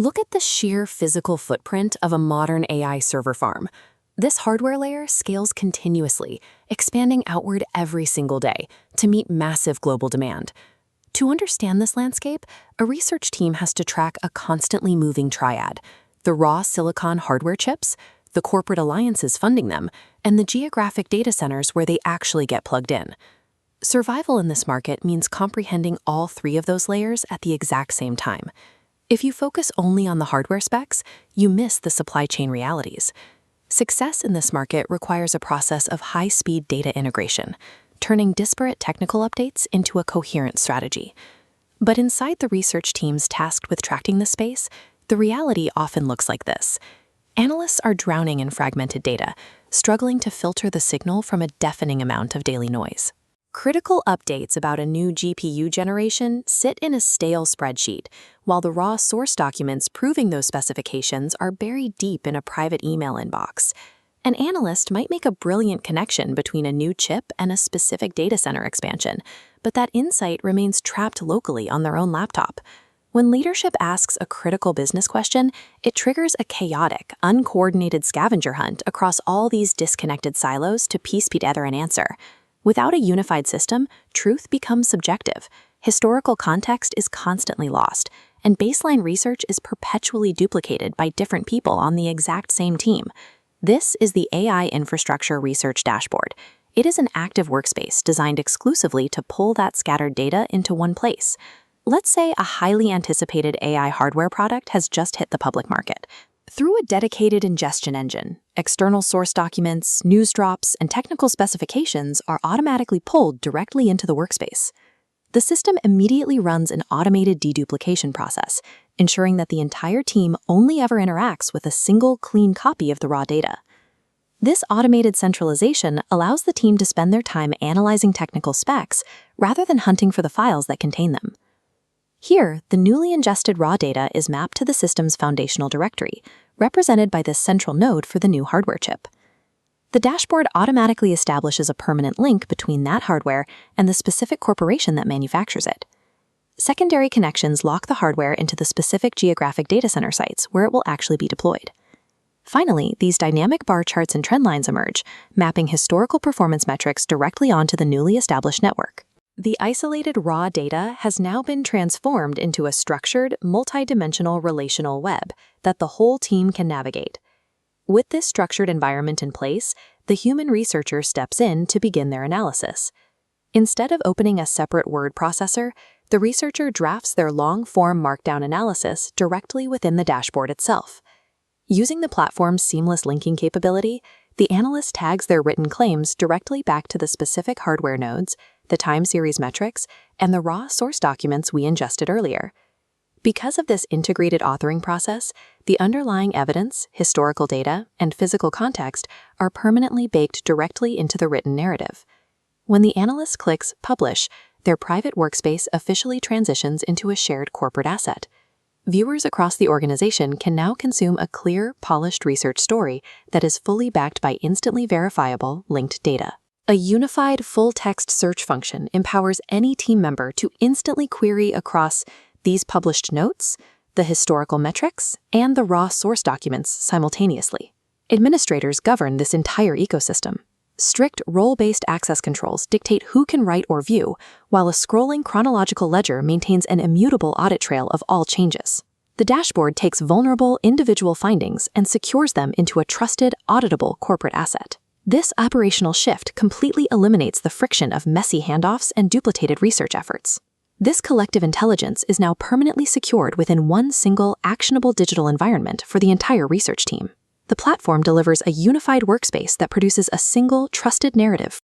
Look at the sheer physical footprint of a modern AI server farm. This hardware layer scales continuously, expanding outward every single day to meet massive global demand. To understand this landscape, a research team has to track a constantly moving triad: the raw silicon hardware chips, the corporate alliances funding them, and the geographic data centers where they actually get plugged in. Survival in this market means comprehending all three of those layers at the exact same time. If you focus only on the hardware specs, you miss the supply chain realities. Success in this market requires a process of high-speed data integration, turning disparate technical updates into a coherent strategy. But inside the research teams tasked with tracking the space, the reality often looks like this. Analysts are drowning in fragmented data, struggling to filter the signal from a deafening amount of daily noise. Critical updates about a new GPU generation sit in a stale spreadsheet, while the raw source documents proving those specifications are buried deep in a private email inbox. An analyst might make a brilliant connection between a new chip and a specific data center expansion, but that insight remains trapped locally on their own laptop. When leadership asks a critical business question, it triggers a chaotic, uncoordinated scavenger hunt across all these disconnected silos to piece together an answer. Without a unified system, truth becomes subjective, historical context is constantly lost, and baseline research is perpetually duplicated by different people on the exact same team. This is the AI Infrastructure Research Dashboard. It is an active workspace designed exclusively to pull that scattered data into one place. Let's say a highly anticipated AI hardware product has just hit the public market. Through a dedicated ingestion engine, external source documents, news drops, and technical specifications are automatically pulled directly into the workspace. The system immediately runs an automated deduplication process, ensuring that the entire team only ever interacts with a single clean copy of the raw data. This automated centralization allows the team to spend their time analyzing technical specs rather than hunting for the files that contain them. Here, the newly ingested raw data is mapped to the system's foundational directory, represented by this central node for the new hardware chip. The dashboard automatically establishes a permanent link between that hardware and the specific corporation that manufactures it. Secondary connections lock the hardware into the specific geographic data center sites where it will actually be deployed. Finally, these dynamic bar charts and trend lines emerge, mapping historical performance metrics directly onto the newly established network. The isolated raw data has now been transformed into a structured, multidimensional relational web that the whole team can navigate. With this structured environment in place, the human researcher steps in to begin their analysis. Instead of opening a separate word processor, the researcher drafts their long-form Markdown analysis directly within the dashboard itself. Using the platform's seamless linking capability, the analyst tags their written claims directly back to the specific hardware nodes, the time series metrics, and the raw source documents we ingested earlier. Because of this integrated authoring process, the underlying evidence, historical data, and physical context are permanently baked directly into the written narrative. When the analyst clicks Publish, their private workspace officially transitions into a shared corporate asset. Viewers across the organization can now consume a clear, polished research story that is fully backed by instantly verifiable, linked data. A unified full-text search function empowers any team member to instantly query across these published notes, the historical metrics, and the raw source documents simultaneously. Administrators govern this entire ecosystem. Strict role-based access controls dictate who can write or view, while a scrolling chronological ledger maintains an immutable audit trail of all changes. The dashboard takes vulnerable individual findings and secures them into a trusted, auditable corporate asset. This operational shift completely eliminates the friction of messy handoffs and duplicated research efforts. This collective intelligence is now permanently secured within one single, actionable digital environment for the entire research team. The platform delivers a unified workspace that produces a single, trusted narrative